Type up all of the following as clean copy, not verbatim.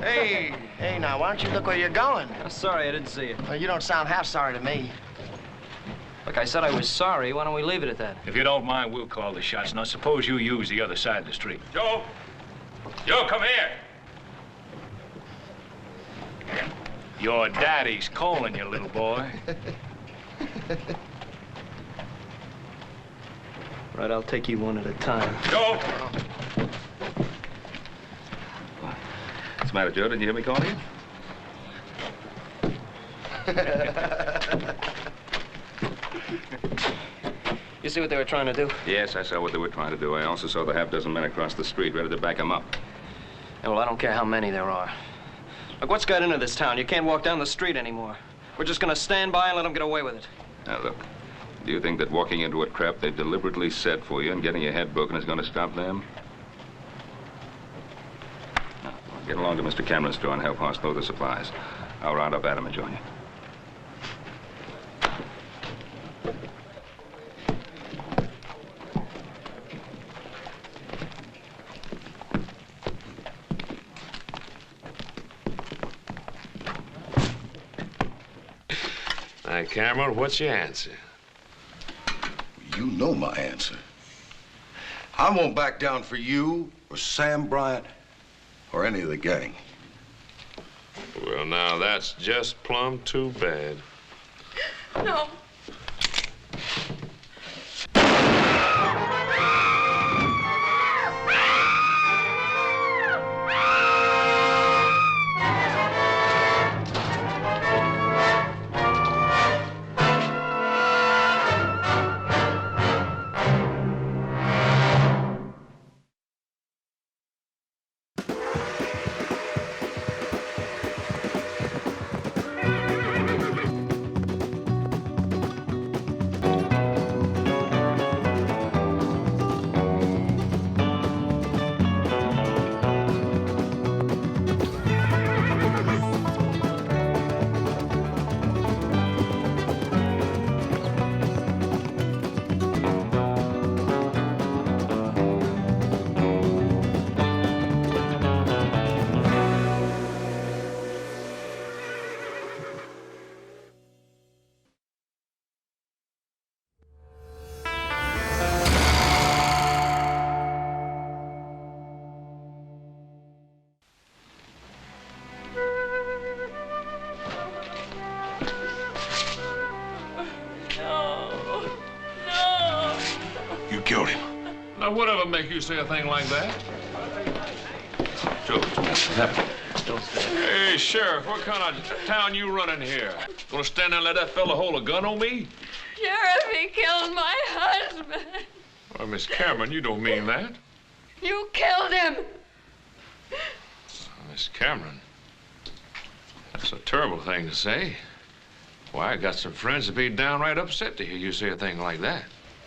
Hey, now, why don't you look where you're going? I'm sorry, I didn't see you. Well, you don't sound half sorry to me. Look, I said I was sorry. Why don't we leave it at that? If you don't mind, we'll call the shots. Now, suppose you use the other side of the street. Joe! Joe, come here! Your daddy's calling you, little boy. Right, I'll take you one at a time. Joe! What's the matter, Joe? Didn't you hear me calling you? You see what they were trying to do? Yes, I saw what they were trying to do. I also saw the half-dozen men across the street ready to back them up. Yeah, well, I don't care how many there are. Look, what's got into this town? You can't walk down the street anymore. We're just gonna stand by and let them get away with it. Now, look, do you think that walking into a trap they've deliberately set for you and getting your head broken is going to stop them? Now, get along to Mr. Cameron's store and help Hoss load the supplies. I'll round up Adam and join you. Hi, Cameron, what's your answer? You know my answer. I won't back down for you or Sam Bryant or any of the gang. Well, now, that's just plumb too bad. No. Killed him. Now, whatever make you say a thing like that? Joe, what's happened? Hey, Sheriff, what kind of town you running here? Gonna stand there and let that fella hold a gun on me? Sheriff, he killed my husband. Well, Miss Cameron, you don't mean that. You killed him. Miss Cameron, that's a terrible thing to say. Why, I got some friends that'd be downright upset to hear you say a thing like that.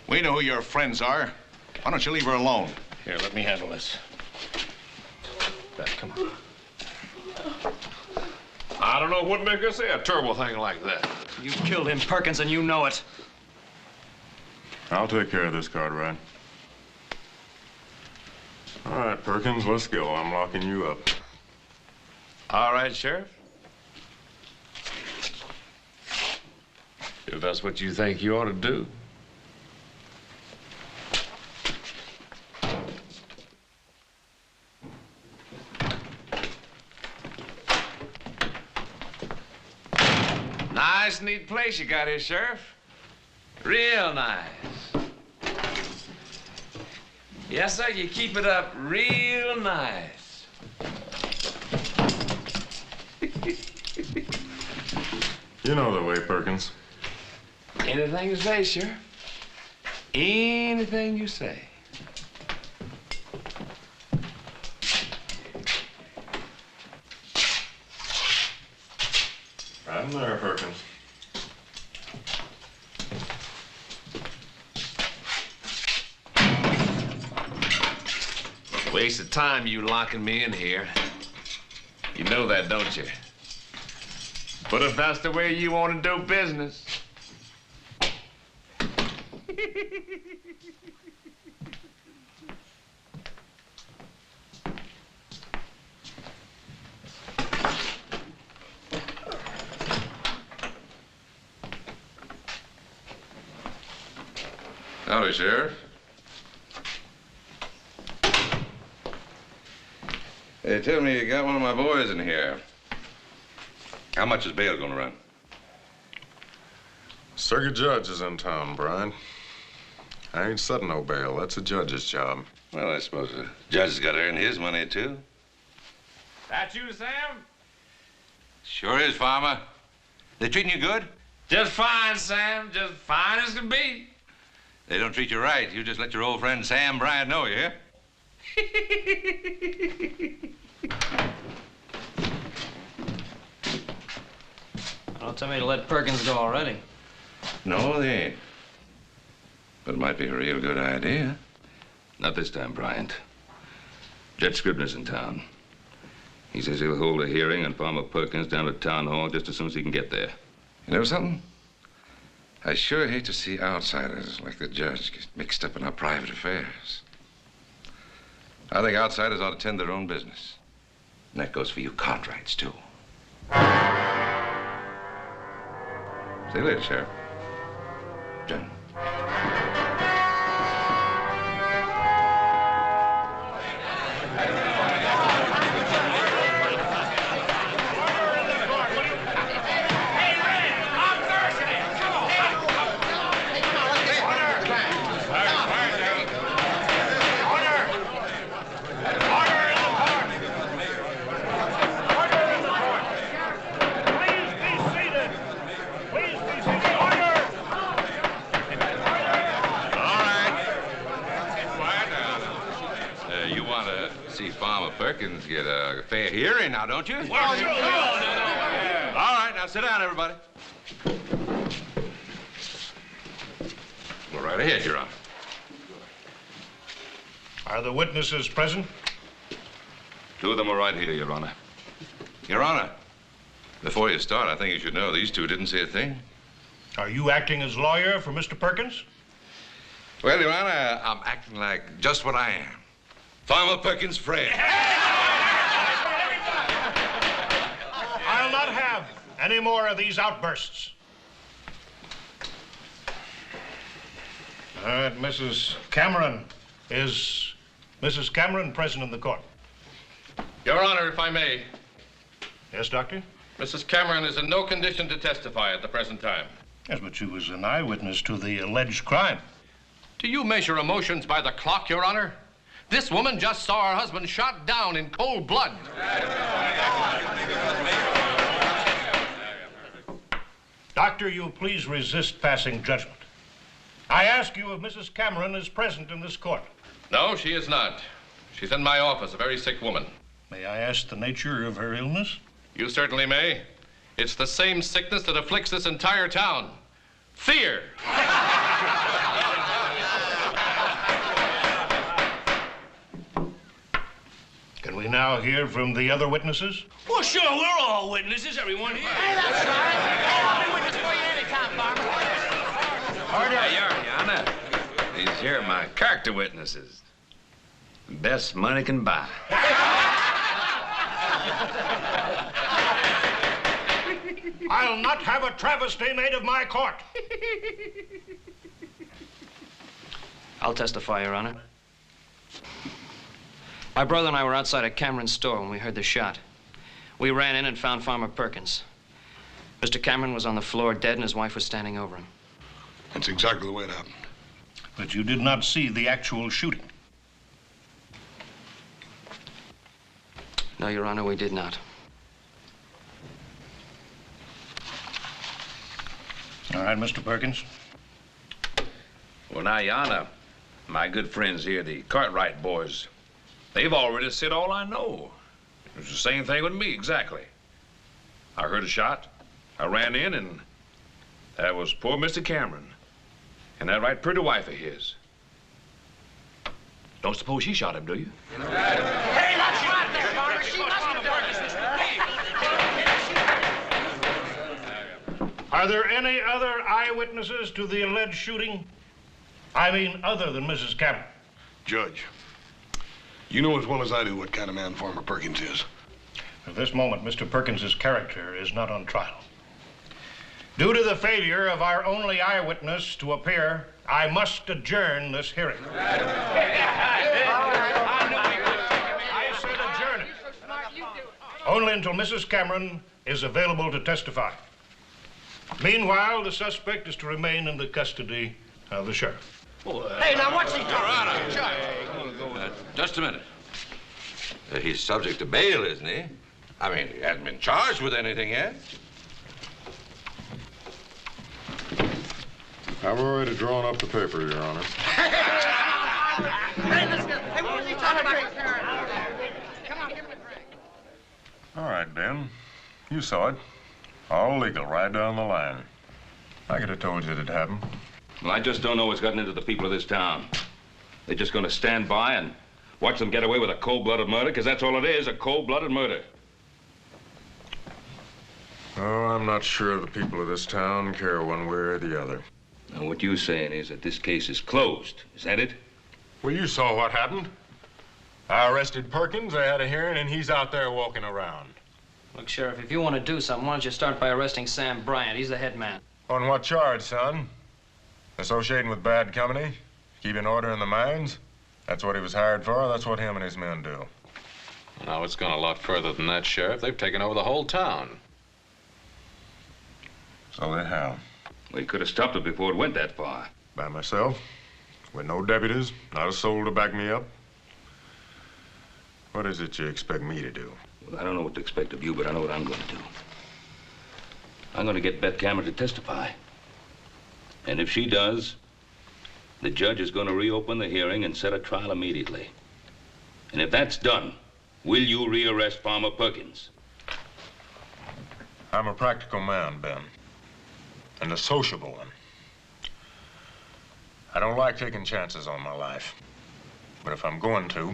We know who your friends are. Why don't you leave her alone? Here, let me handle this. Back, come on. I don't know what make her say a terrible thing like that. You killed him, Perkins, and you know it. I'll take care of this, Cartwright. All right, Perkins, let's go. I'm locking you up. All right, Sheriff. If that's what you think you ought to do. Nice, neat place you got here, Sheriff. Real nice. Yes, sir, you keep it up real nice. You know the way, Perkins. Anything you say, Sheriff. Anything you say. Right in there, Perkins. Waste of time you locking me in here. You know that, don't you? But if that's the way you want to do business. Howdy, Sheriff. Hey, tell me, you got one of my boys in here. How much is bail gonna run? Circuit judge is in town, Brian. I ain't setting no bail. That's a judge's job. Well, I suppose the judge has got to earn his money, too. That you, Sam? Sure is, Farmer. They treating you good? Just fine, Sam. Just fine as can be. They don't treat you right. You just let your old friend Sam Bryant know, you hear? Don't tell me to let Perkins go already. No, they ain't. But it might be a real good idea. Not this time, Bryant. Judge Scribner's in town. He says he'll hold a hearing on Farmer Perkins down at Town Hall just as soon as he can get there. You know something? I sure hate to see outsiders like the judge get mixed up in our private affairs. I think outsiders ought to tend their own business. And that goes for you Cartwrights, too. See you later, Sheriff. Jen. Perkins get a fair hearing now, don't you? Well, sure. All right, now sit down, everybody. Go right ahead, Your Honor. Are the witnesses present? Two of them are right here, Your Honor. Your Honor, before you start, I think you should know these two didn't say a thing. Are you acting as lawyer for Mr. Perkins? Well, Your Honor, I'm acting like just what I am. Farmer Perkins' friend. I'll not have any more of these outbursts. All right, Mrs. Cameron. Is Mrs. Cameron present in the court? Your Honor, if I may. Yes, Doctor? Mrs. Cameron is in no condition to testify at the present time. Yes, but she was an eyewitness to the alleged crime. Do you measure emotions by the clock, Your Honor? This woman just saw her husband shot down in cold blood. Doctor, you'll please resist passing judgment. I ask you if Mrs. Cameron is present in this court. No, she is not. She's in my office, a very sick woman. May I ask the nature of her illness? You certainly may. It's the same sickness that afflicts this entire town. Fear. Can we now hear from the other witnesses? Well, sure, we're all witnesses, everyone here. Hey, that's right. Hey, I'll be witness for you anytime, Farmer. Order. Hey, Your Honor. These here are my character witnesses. The best money can buy. I'll not have a travesty made of my court. I'll testify, Your Honor. My brother and I were outside of Cameron's store when we heard the shot. We ran in and found Farmer Perkins. Mr. Cameron was on the floor dead and his wife was standing over him. That's exactly the way it happened. But you did not see the actual shooting. No, Your Honor, we did not. All right, Mr. Perkins. Well, now, Your Honor, my good friends here, the Cartwright boys, they've already said all I know. It was the same thing with me, exactly. I heard a shot. I ran in, and that was poor Mr. Cameron. And that right pretty wife of his. Don't suppose she shot him, do you? Hey, that's right there, Farmer. She must have done it. Are there any other eyewitnesses to the alleged shooting? I mean, other than Mrs. Cameron? Judge, you know as well as I do what kind of man Farmer Perkins is. At this moment, Mr. Perkins's character is not on trial. Due to the failure of our only eyewitness to appear, I must adjourn this hearing. I said adjourn it. Only until Mrs. Cameron is available to testify. Meanwhile, the suspect is to remain in the custody of the sheriff. Hey, now what's he talking about? Just a minute. He's subject to bail, isn't he? I mean, he hasn't been charged with anything yet. I've already drawn up the paper, Your Honor. Hey, what was he talking about? Come on, give him a drink. All right, Ben. You saw it. All legal, right down the line. I could have told you it'd happen. Well, I just don't know what's gotten into the people of this town. They're just going to stand by and watch them get away with a cold-blooded murder, because that's all it is, a cold-blooded murder. Oh, I'm not sure the people of this town care one way or the other. Now, what you're saying is that this case is closed. Is that it? Well, you saw what happened. I arrested Perkins, I had a hearing, and he's out there walking around. Look, Sheriff, if you want to do something, why don't you start by arresting Sam Bryant? He's the head man. On what charge, son? Associating with bad company? Keeping order in the mines? That's what he was hired for. That's what him and his men do. No, it's gone a lot further than that, Sheriff. They've taken over the whole town. So they have. We could have stopped it before it went that far. By myself, with no deputies, not a soul to back me up. What is it you expect me to do? Well, I don't know what to expect of you, but I know what I'm going to do. I'm going to get Beth Cameron to testify. And if she does, the judge is going to reopen the hearing and set a trial immediately. And if that's done, will you rearrest Farmer Perkins? I'm a practical man, Ben. And a sociable one. I don't like taking chances on my life. But if I'm going to,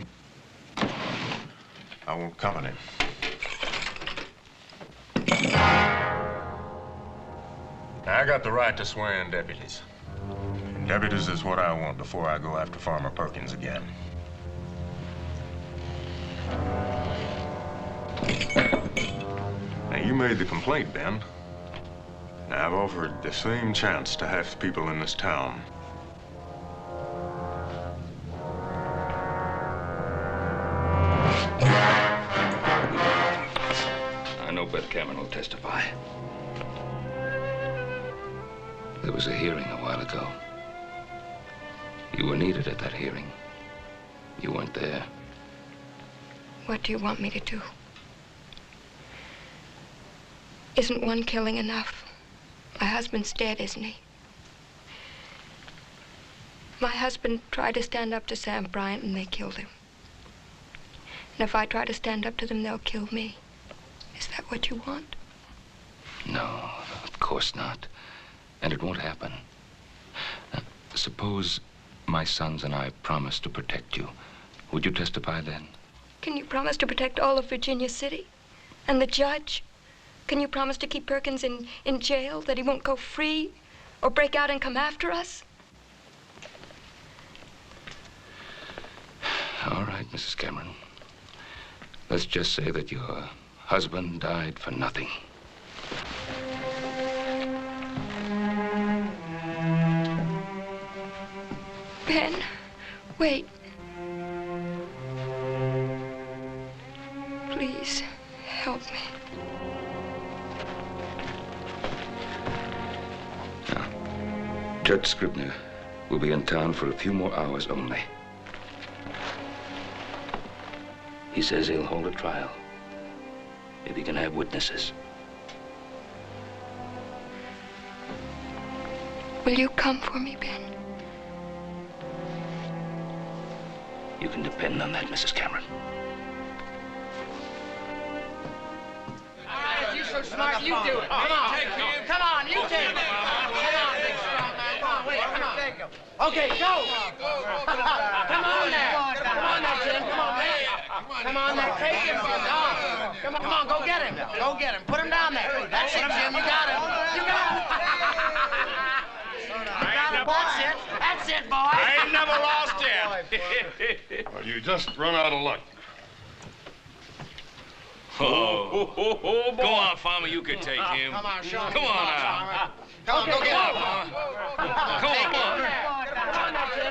I want company. Now, I got the right to swear in deputies. And deputies is what I want before I go after Farmer Perkins again. Now, you made the complaint, Ben. Now, I've offered the same chance to half the people in this town. I know Beth Cameron will testify. There was a hearing a while ago. You were needed at that hearing. You weren't there. What do you want me to do? Isn't one killing enough? My husband's dead, isn't he? My husband tried to stand up to Sam Bryant and they killed him. And if I try to stand up to them, they'll kill me. Is that what you want? No, of course not. And it won't happen. Suppose my sons and I promise to protect you. Would you testify then? Can you promise to protect all of Virginia City? And the judge? Can you promise to keep Perkins in jail, that he won't go free or break out and come after us? All right, Mrs. Cameron. Let's just say that your husband died for nothing. Ben, wait. Please, help me. Now, Judge Scribner will be in town for a few more hours only. He says he'll hold a trial if he can have witnesses. Will you come for me, Ben? You can depend on that, Mrs. Cameron. You're so smart, you do it. Come on. Come on, you take it. Come on, big strong man. Come on, wait, come on. Okay, go. Come on there. Come on there, Jim. Come on, man. Come on there, take him. Come on, go get him. Go get him. Put him down there. That's it, Jim. You got him. You got him. That's it, boy. I ain't never lost yet. Well, you just run out of luck. Oh, go on, Farmer. You can take him. Come on, show him. Come on now. Come on, go get him. Come on, Farmer.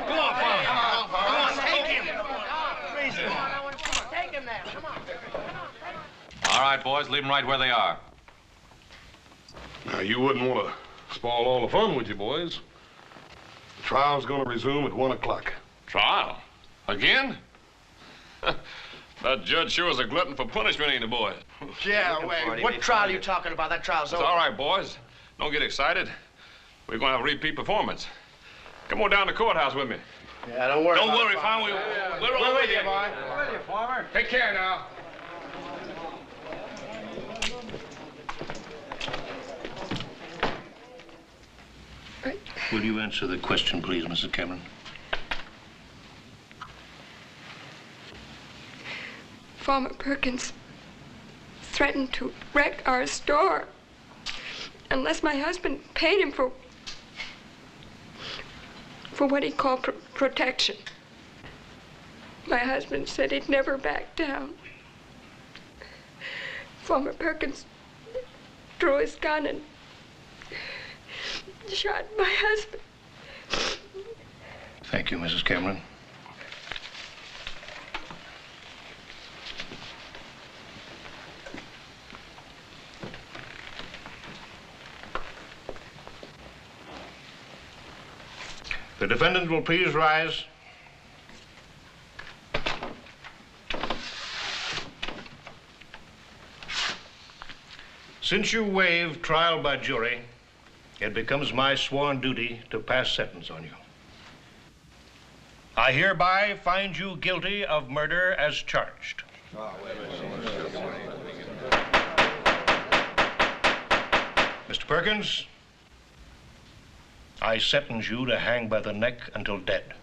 Come on, Farmer. Come on, take him. Take him there. Come on. All right, boys, leave them right where they are. Now, you wouldn't want to spoil all the fun, would you, boys? The trial's going to resume at 1 o'clock. Trial? Again? That judge sure is a glutton for punishment, ain't he, boys? Yeah, wait. What trial are you talking about? That trial's It's over. all right, boys. Don't get excited. We're going to have a repeat performance. Come on down to the courthouse with me. Yeah, don't worry. Don't worry, Farmer. We're all with you, boy. We're with you, Farmer. Take care now. Will you answer the question, please, Mrs. Cameron? Farmer Perkins threatened to wreck our store unless my husband paid him for what he called protection. My husband said he'd never back down. Farmer Perkins drew his gun and shot my husband. Thank you, Mrs. Cameron. The defendant will please rise. Since you waive trial by jury, it becomes my sworn duty to pass sentence on you. I hereby find you guilty of murder as charged. Mr. Perkins, I sentence you to hang by the neck until dead.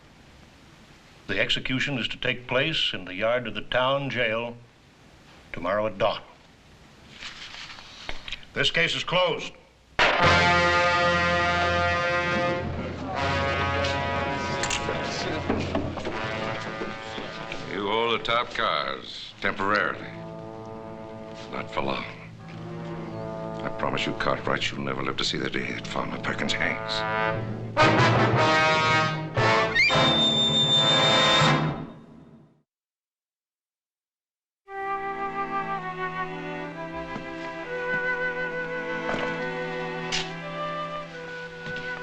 The execution is to take place in the yard of the town jail tomorrow at dawn. This case is closed. You hold the top cars, temporarily. Not for long. I promise you, Cartwright, you'll never live to see the day that Farmer Perkins hangs.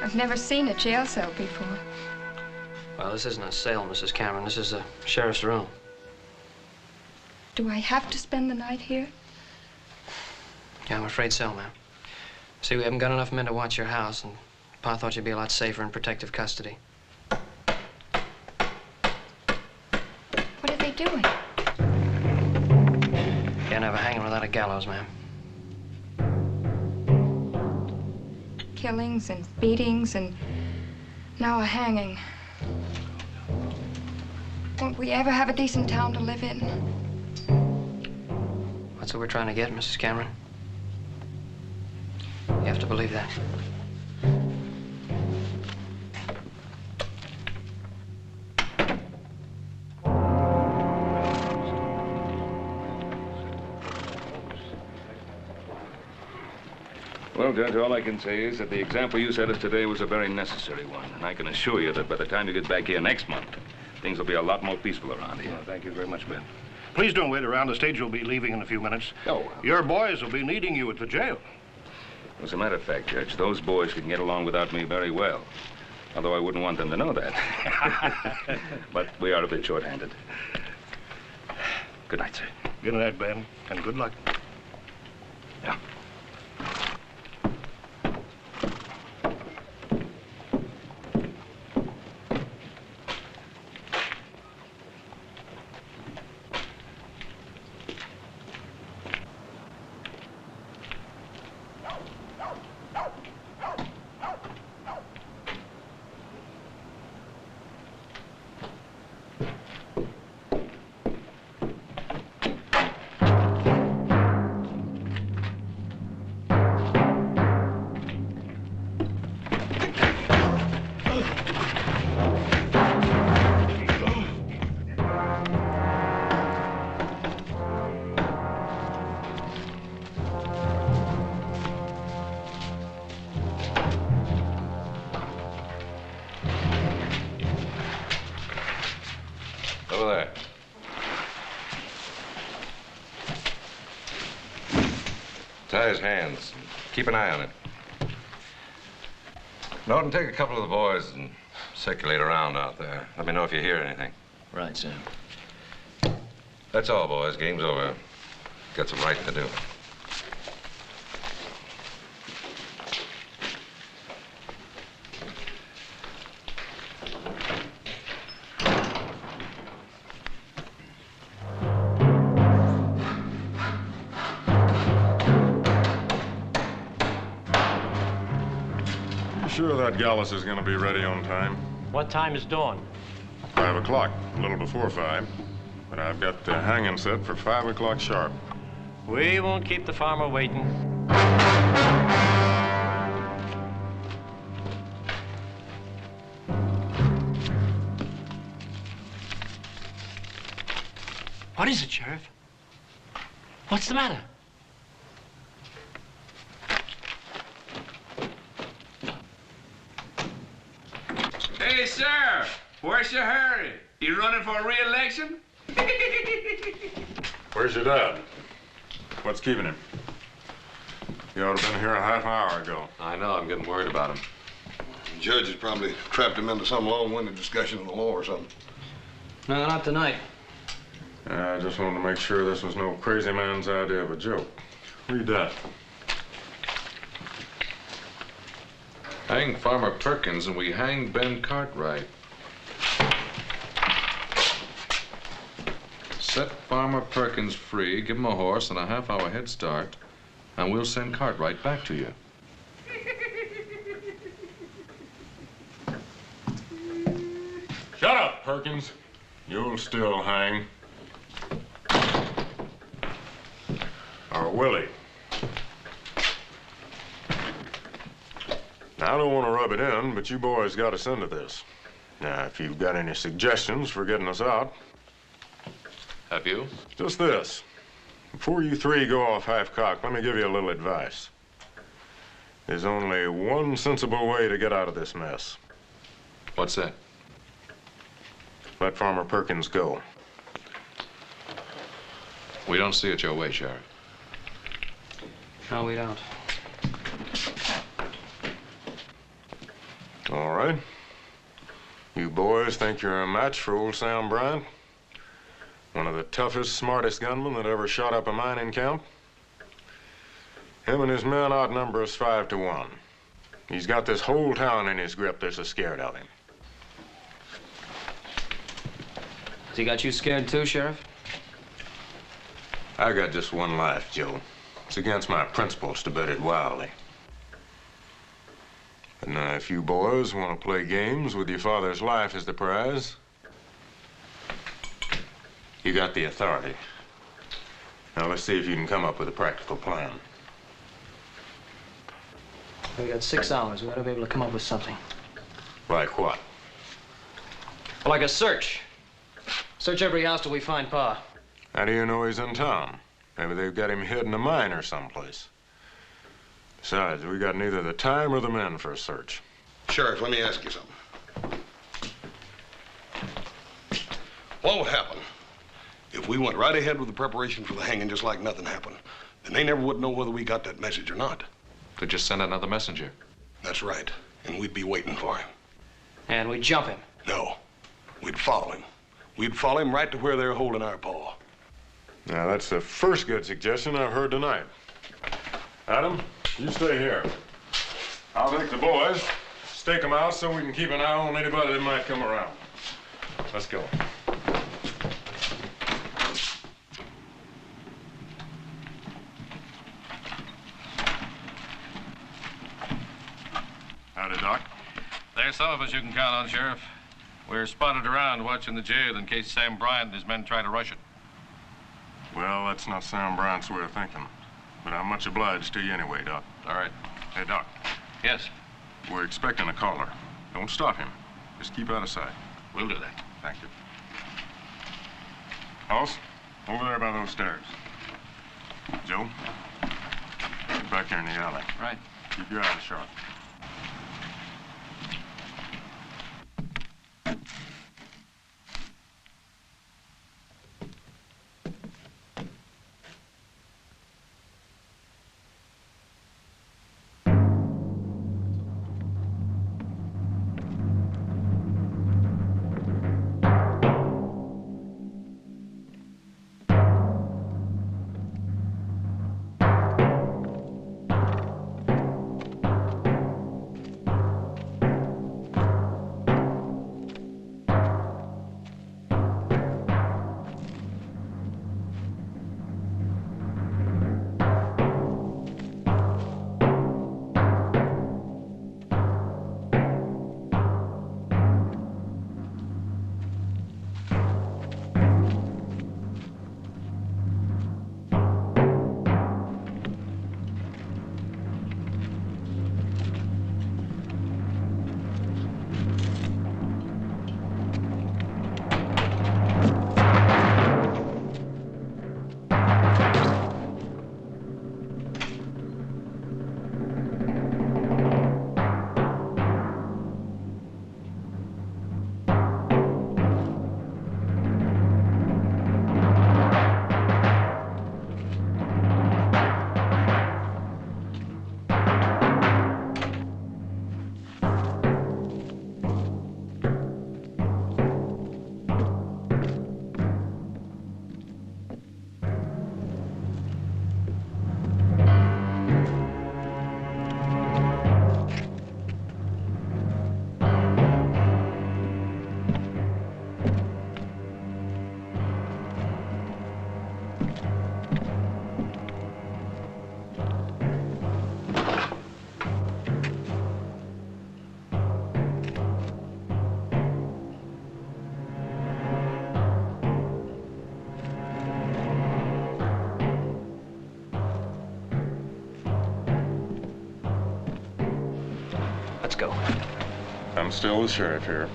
I've never seen a jail cell before. Well, this isn't a cell, Mrs. Cameron. This is the sheriff's room. Do I have to spend the night here? Yeah, I'm afraid so, ma'am. See, we haven't got enough men to watch your house, and Pa thought you'd be a lot safer in protective custody. What are they doing? Can't have a hanging without a gallows, ma'am. Killings and beatings and now a hanging. Won't we ever have a decent town to live in? That's what we're trying to get, Mrs. Cameron. You have to believe that. Well, Judge, all I can say is that the example you set us today was a very necessary one. And I can assure you that by the time you get back here next month, things will be a lot more peaceful around here. Oh, thank you very much, Ben. Please don't wait around. The stage will be leaving in a few minutes. Oh. Your boys will be needing you at the jail. As a matter of fact, Judge, those boys can get along without me very well. Although I wouldn't want them to know that. But we are a bit short-handed. Good night, sir. Good night, Ben, and good luck. Yeah. Tie his hands. Keep an eye on it. Norton, take a couple of the boys and circulate around out there. Let me know if you hear anything. Right, Sam. That's all, boys. Game's over. Got some writing to do. Sure that Gallus is going to be ready on time? What time is dawn? 5 o'clock, a little before 5. But I've got the hanging set for 5 o'clock sharp. We won't keep the farmer waiting. What is it, Sheriff? What's the matter? Hey, sir, where's your hurry? You running for re-election? Where's your dad? What's keeping him? He ought to have been here a half hour ago. I know. I'm getting worried about him. The judge has probably trapped him into some long-winded discussion of the law or something. No, not tonight. I just wanted to make sure this was no crazy man's idea of a joke. Read that. Hang Farmer Perkins and we hang Ben Cartwright. Set Farmer Perkins free, give him a horse and a half-hour head start, and we'll send Cartwright back to you. Shut up, Perkins. You'll still hang. Or will he? Now, I don't want to rub it in, but you boys got us into this. Now, if you've got any suggestions for getting us out. Have you? Just this. Before you three go off half-cocked, let me give you a little advice. There's only one sensible way to get out of this mess. What's that? Let Farmer Perkins go. We don't see it your way, Sheriff. No, we don't. All right. You boys think you're a match for old Sam Bryant? One of the toughest, smartest gunmen that ever shot up a mining camp? Him and his men outnumber us 5 to 1. He's got this whole town in his grip. They're so scared of him. Has he got you scared too, Sheriff? I got just one life, Joe. It's against my principles to bet it wildly. But now, if you boys want to play games with your father's life as the prize, you got the authority. Now, let's see if you can come up with a practical plan. We got 6 hours. We ought to be able to come up with something. Like what? Like a search. Search every house till we find Pa. How do you know he's in town? Maybe they've got him hid in a mine or someplace. Besides, we got neither the time or the men for a search. Sheriff, let me ask you something. What would happen if we went right ahead with the preparation for the hanging just like nothing happened? Then they never would know whether we got that message or not. Could just send another messenger. That's right. And we'd be waiting for him. And we jump him. No. We'd follow him. We'd follow him right to where they're holding our paw. Now, that's the first good suggestion I've heard tonight. Adam, you stay here. I'll take the boys, stake them out so we can keep an eye on anybody that might come around. Let's go. Howdy, Doc. There's some of us you can count on, Sheriff. We're spotted around watching the jail in case Sam Bryant and his men try to rush it. Well, that's not Sam Bryant's way of thinking. But I'm much obliged to you anyway, Doc. All right. Hey, Doc. Yes? We're expecting a caller. Don't stop him. Just keep out of sight. We'll do that. Thank you. Hoss, over there by those stairs. Joe, get back here in the alley. Right. Keep your eyes sharp. go. I'm still the sheriff here.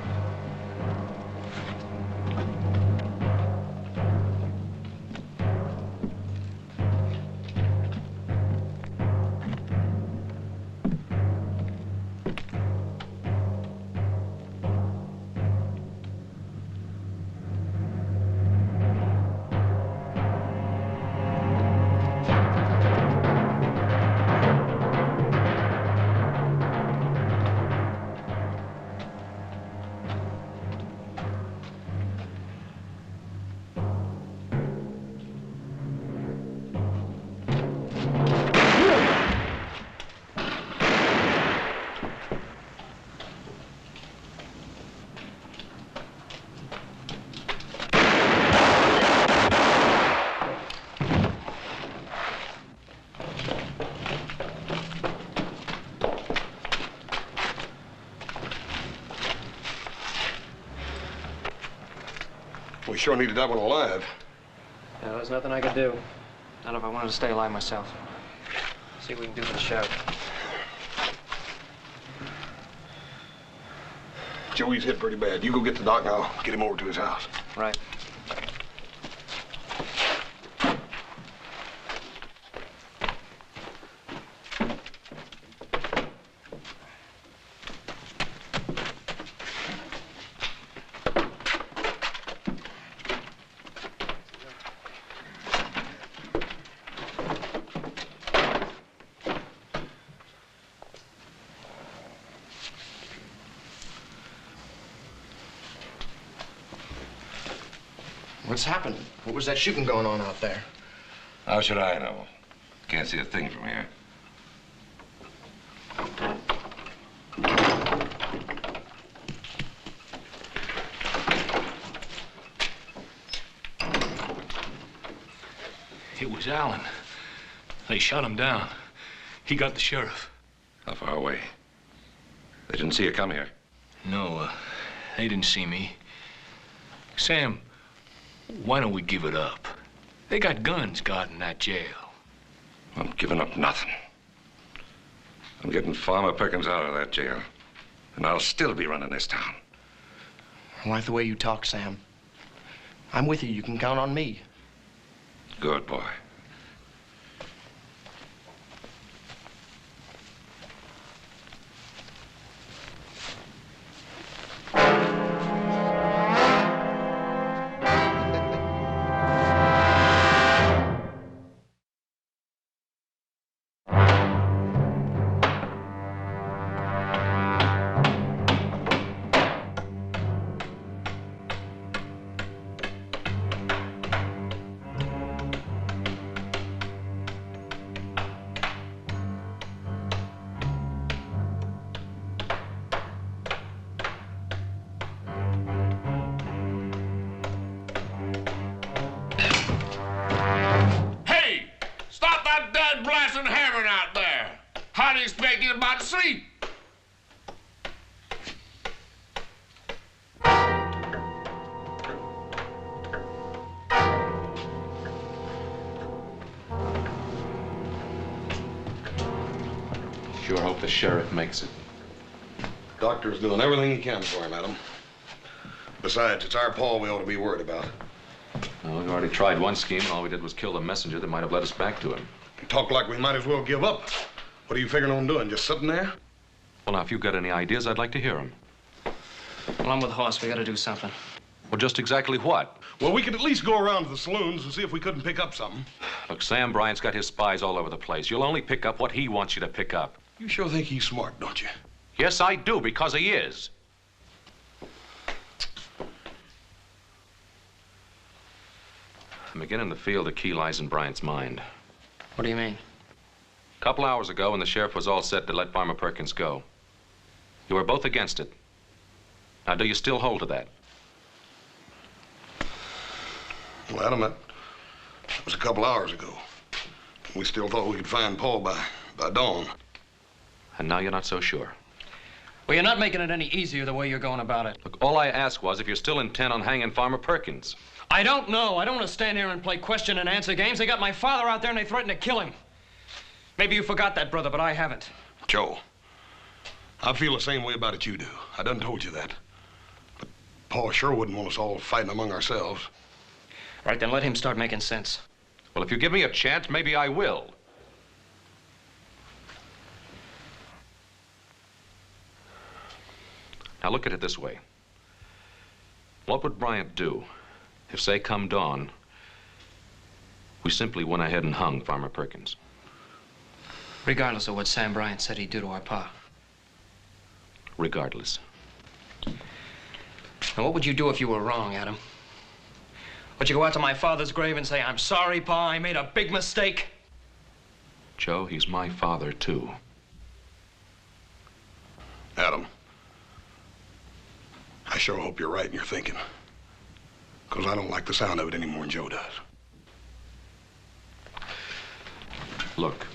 We sure needed that one alive. Yeah, there's nothing I could do. Not if I wanted to stay alive myself. See what we can do for the sheriff. Joey's hit pretty bad. You go get the doc and I'll get him over to his house. Right. What's happened? What was that shooting going on out there? How should I know? Can't see a thing from here. It was Allen. They shot him down. He got the sheriff. How far away? They didn't see you come here? No, they didn't see me. Sam, why don't we give it up? They got guns guarding that jail. I'm giving up nothing. I'm getting Farmer Perkins out of that jail. And I'll still be running this town. I like the way you talk, Sam. I'm with you. You can count on me. Good boy. How do you expect you about to sleep? Sure hope the sheriff makes it. Doctor's doing everything he can for him, Adam. Besides, it's our Paul we ought to be worried about. Well, we've already tried one scheme, and all we did was kill the messenger that might have led us back to him. You talk like we might as well give up. What are you figuring on doing? Just sitting there? Well, now, if you've got any ideas, I'd like to hear them. Well, I'm with Hoss. We gotta do something. Well, just exactly what? Well, we could at least go around to the saloons and see if we couldn't pick up something. Look, Sam Bryant's got his spies all over the place. You'll only pick up what he wants you to pick up. You sure think he's smart, don't you? Yes, I do, because he is. I'm beginning to feel the key lies in Bryant's mind. What do you mean? A couple hours ago, when the sheriff was all set to let Farmer Perkins go, you were both against it. Now, do you still hold to that? Well, Adam, that was a couple hours ago. We still thought we could find Paul by dawn. And now you're not so sure. Well, you're not making it any easier the way you're going about it. Look, all I asked was if you're still intent on hanging Farmer Perkins. I don't know. I don't want to stand here and play question and answer games. They got my father out there and they threatened to kill him. Maybe you forgot that, brother, but I haven't. Joe, I feel the same way about it you do. I done told you that. But Pa sure wouldn't want us all fighting among ourselves. Right, then let him start making sense. Well, if you give me a chance, maybe I will. Now look at it this way. What would Bryant do if, say, come dawn, we simply went ahead and hung Farmer Perkins? Regardless of what Sam Bryant said he'd do to our pa. Regardless. Now, what would you do if you were wrong, Adam? Would you go out to my father's grave and say, "I'm sorry, Pa, I made a big mistake"? Joe, he's my father, too. Adam, I sure hope you're right in your thinking. Because I don't like the sound of it any more than Joe does. Look,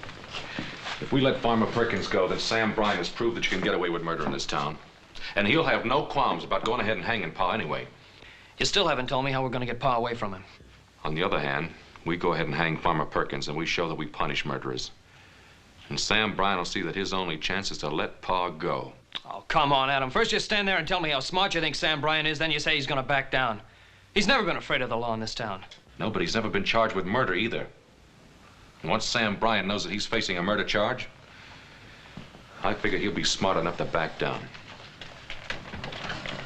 if we let Farmer Perkins go, then Sam Bryant has proved that you can get away with murder in this town. And he'll have no qualms about going ahead and hanging Pa anyway. You still haven't told me how we're going to get Pa away from him. On the other hand, we go ahead and hang Farmer Perkins, and we show that we punish murderers. And Sam Bryant will see that his only chance is to let Pa go. Oh, come on, Adam. First you stand there and tell me how smart you think Sam Bryant is, then you say he's going to back down. He's never been afraid of the law in this town. No, but he's never been charged with murder either. And once Sam Bryant knows that he's facing a murder charge, I figure he'll be smart enough to back down.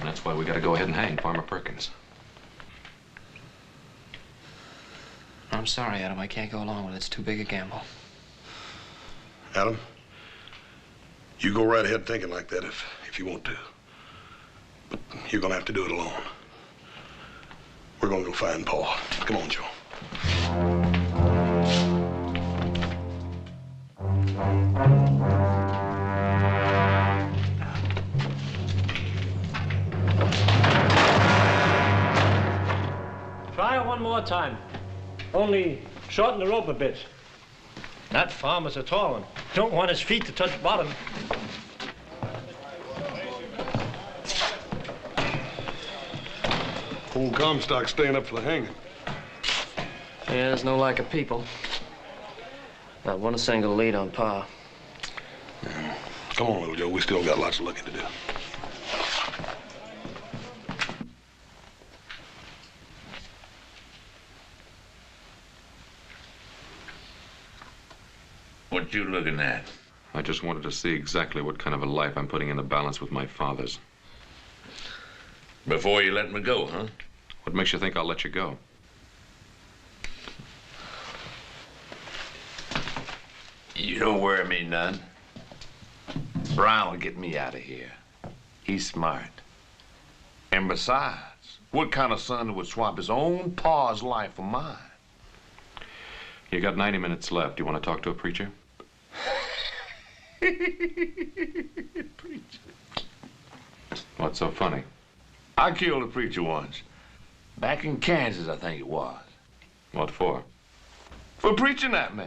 And that's why we got to go ahead and hang Farmer Perkins. I'm sorry, Adam. I can't go along with it. It's too big a gamble. Adam, you go right ahead thinking like that if you want to. But you're gonna have to do it alone. We're gonna go find Pa. Come on, Joe. Try it one more time. Only shorten the rope a bit. That farmer's a tall one. Don't want his feet to touch bottom. Old Comstock's staying up for the hanging. Yeah, there's no lack of people. Not one single lead on Pa. Yeah. Come on, little Joe. We still got lots of looking to do. What you looking at? I just wanted to see exactly what kind of a life I'm putting in the balance with my father's. Before you let me go, huh? What makes you think I'll let you go? You don't worry me none. Brown will get me out of here. He's smart. And besides, what kind of son would swap his own pa's life for mine? You got 90 minutes left. Do you want to talk to a preacher? What's so funny? I killed a preacher once. Back in Kansas, I think it was. What for? For preaching at me.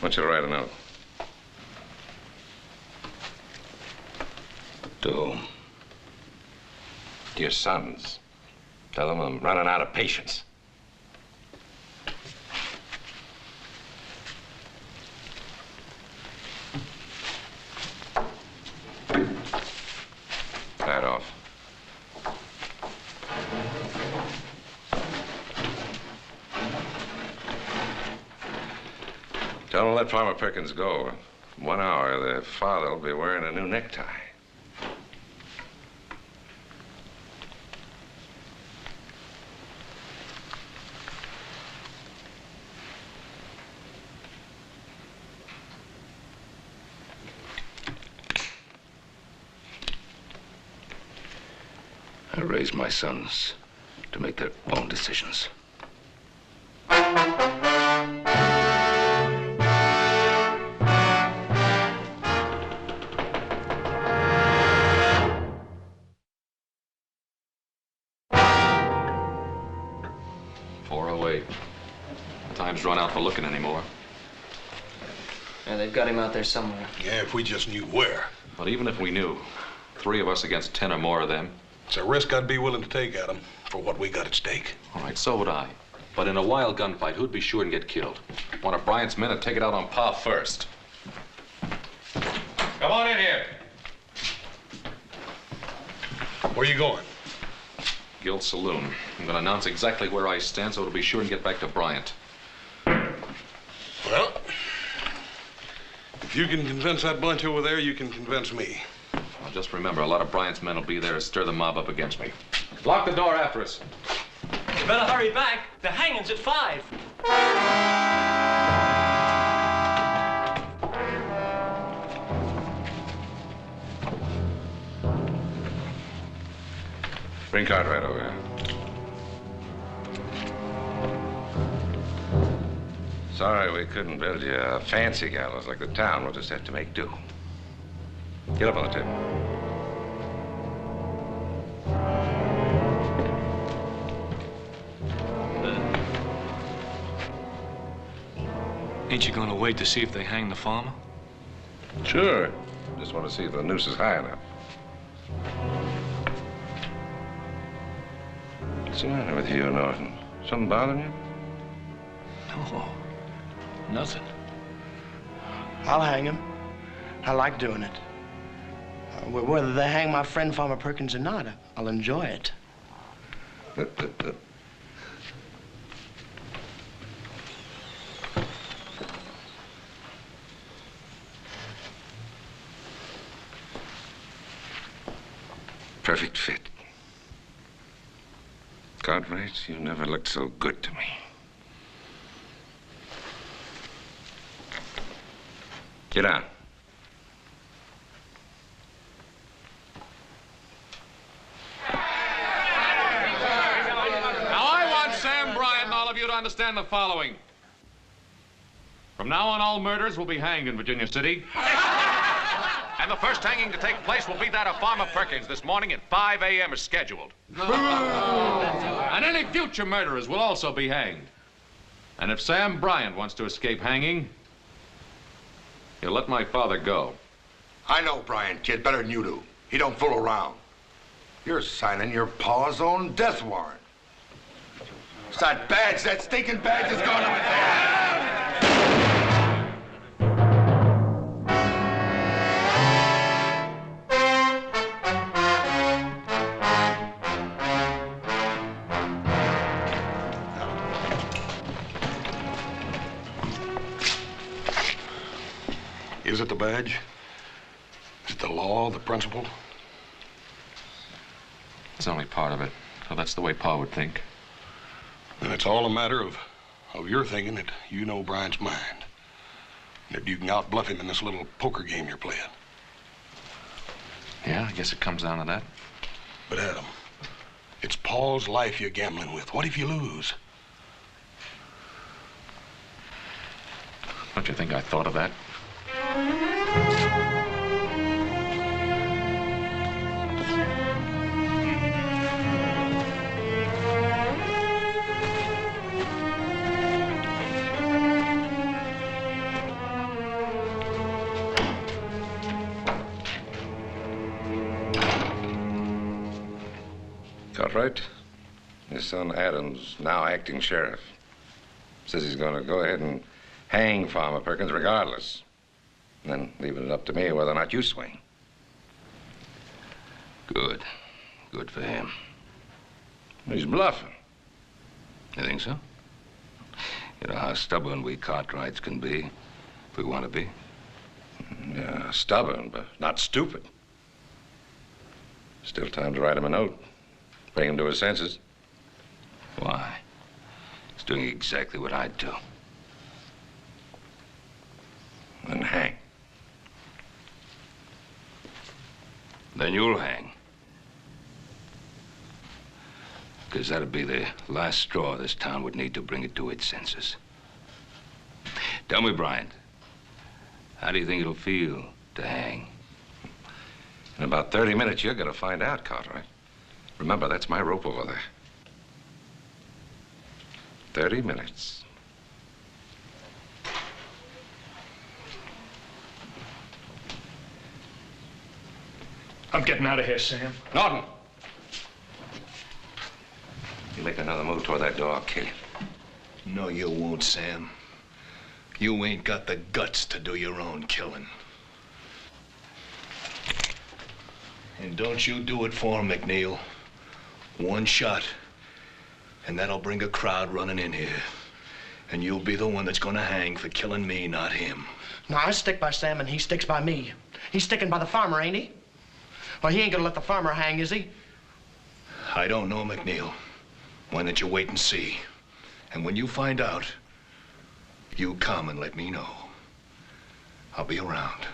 Want you to write a note. To whom? To your sons. Tell them I'm running out of patience. That off. Tell them to let Farmer Perkins go. In 1 hour, their father will be wearing a new necktie. I raised my sons to make their own decisions. time's run out for looking anymore. Yeah, they've got him out there somewhere. Yeah, if we just knew where. But even if we knew, 3 of us against 10 or more of them. It's a risk I'd be willing to take, Adam, for what we got at stake. All right, so would I. But in a wild gunfight, who'd be sure and get killed? One of Bryant's men would take it out on Pa first. Come on in here. Where you going? Guild Saloon. I'm going to announce exactly where I stand so it'll be sure and get back to Bryant. Well, if you can convince that bunch over there, you can convince me. Well, just remember, a lot of Bryant's men will be there to stir the mob up against me. Lock the door after us. You better hurry back. The hanging's at 5. Bring Cartwright over here. Sorry we couldn't build you a fancy gallows like the town. We'll just have to make do. Get up on the table. Ain't you gonna wait to see if they hang the farmer? Sure. Just want to see if the noose is high enough. What's the matter with you, Norton? Something bothering you? No, nothing. I'll hang him. I like doing it. Whether they hang my friend Farmer Perkins or not, I'll enjoy it. Perfect fit. Cartwright, you never looked so good to me. Get down. Now, I want Sam Bryant and all of you to understand the following. From now on, all murders will be hanged in Virginia City. And the first hanging to take place will be that of Farmer Perkins this morning at 5 a.m. as scheduled. And any future murderers will also be hanged. And if Sam Bryant wants to escape hanging, he'll let my father go. I know Bryant, kid, better than you do. He don't fool around. You're signing your pa's own death warrant. It's that badge, that stinking badge is going up there. Is it the badge? Is it the law, the principle? It's only part of it. So that's the way Pa would think. Then it's all a matter of your thinking that you know Bryant's mind. That you can outbluff him in this little poker game you're playing. Yeah, I guess it comes down to that. But Adam, it's Paul's life you're gambling with. What if you lose? Don't you think I thought of that? Cartwright, his son Adam's now acting sheriff. Says he's going to go ahead and hang Farmer Perkins regardless. And then leaving it up to me whether or not you swing. Good. Good for him. He's bluffing. You think so? You know how stubborn we Cartwrights can be, if we want to be. Yeah, stubborn, but not stupid. Still time to write him a note. Bring him to his senses. Why? He's doing exactly what I'd do. Then hang. Then you'll hang. Because that'd be the last straw this town would need to bring it to its senses. Tell me, Bryant, how do you think it'll feel to hang? In about 30 minutes, you're going to find out, Cartwright. Remember, that's my rope over there. 30 minutes. I'm getting out of here, Sam. Norton! You make another move toward that door, I'll kill you. No, you won't, Sam. You ain't got the guts to do your own killing. And don't you do it for him, McNeil. One shot, and that'll bring a crowd running in here. And you'll be the one that's gonna hang for killing me, not him. No, I stick by Sam and he sticks by me. He's sticking by the farmer, ain't he? Well, he ain't gonna let the farmer hang, is he? I don't know, McNeil. Why don't you wait and see? And when you find out, you come and let me know. I'll be around.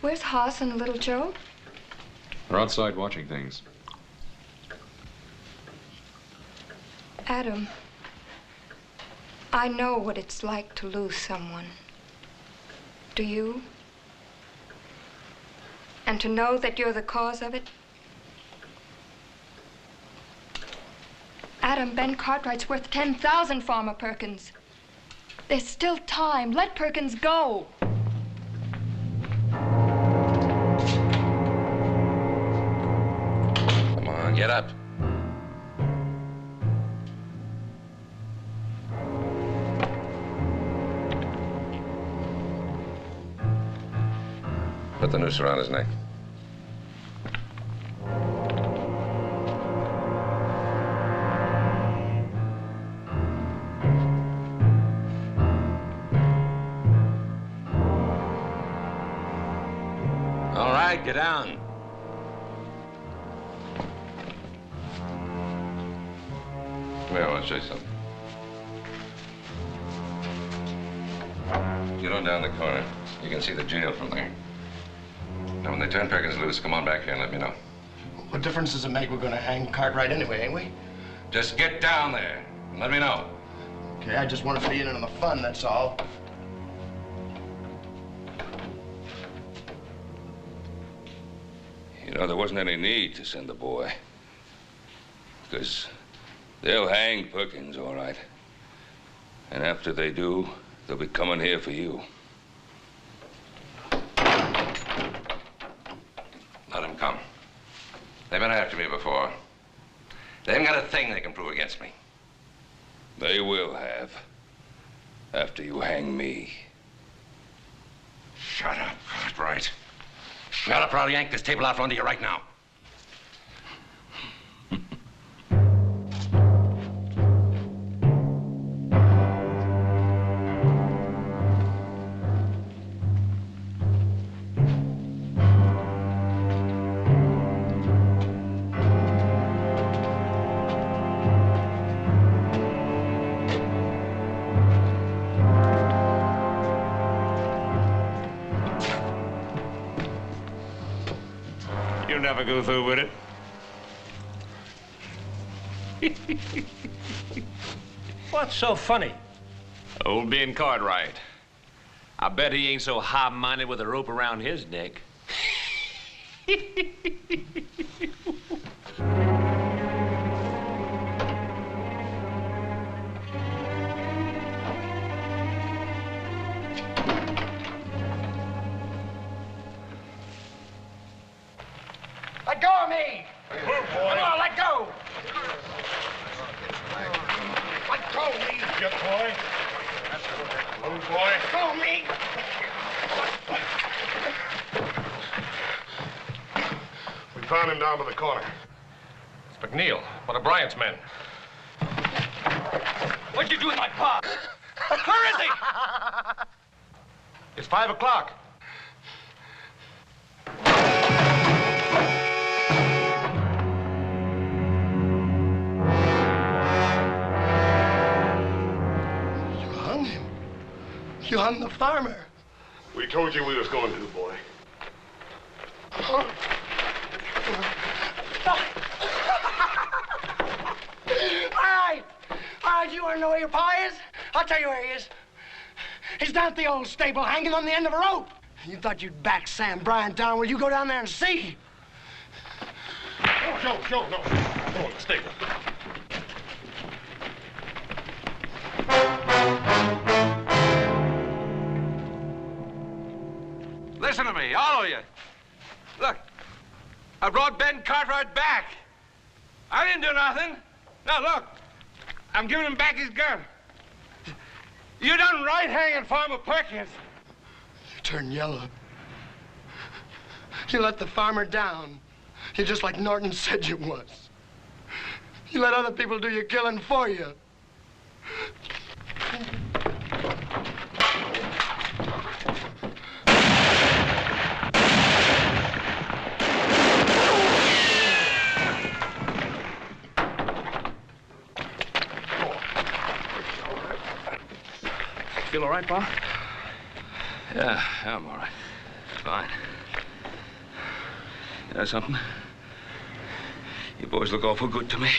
Where's Hoss and little Joe? They're outside watching things. Adam, I know what it's like to lose someone. Do you? And to know that you're the cause of it? Adam, Ben Cartwright's worth 10,000, Farmer Perkins. There's still time. Let Perkins go. Come on, get up. Put the noose around his neck. All right, get down. Come here, I want to show you something. Get on down the corner. You can see the jail from there. Now, when they turn Perkins loose, come on back here and let me know. What difference does it make? We're gonna hang Cartwright anyway, ain't we? Just get down there and let me know. Okay, I just want to be in on the fun, that's all. You know, there wasn't any need to send the boy. Because they'll hang Perkins, all right. And after they do, they'll be coming here for you. Let him come. They've been after me before. They haven't got a thing they can prove against me. They will have. After you hang me. Shut up, Cartwright. I'll probably yank this table out from under you right now. Never go through with it. What's so funny? Old Ben Cartwright. I bet he ain't so high-minded with a rope around his neck. Let go of me! Come on, let go! Let go of me! Get boy. Move, boy. Let go of me! We found him down by the corner. It's McNeil, one of Bryant's men. What'd you do with my pa? Where is he? It's 5 o'clock. You hung the farmer. We told you we was going to, boy. All right. boys, you want to know where your pa is? I'll tell you where he is. He's down at the old stable, hanging on the end of a rope. You thought you'd back Sam Bryant down. Well, you go down there and see. Oh, no. Go on, the stable. Listen to me, all of you. Look, I brought Ben Cartwright back. I didn't do nothing. Now, look, I'm giving him back his gun. You done right hanging Farmer Perkins. You turned yellow. You let the farmer down. You're just like Norton said you was. You let other people do your killing for you. Feel all right, Pa? Yeah, I'm all right. Fine. You know something? You boys look awful good to me.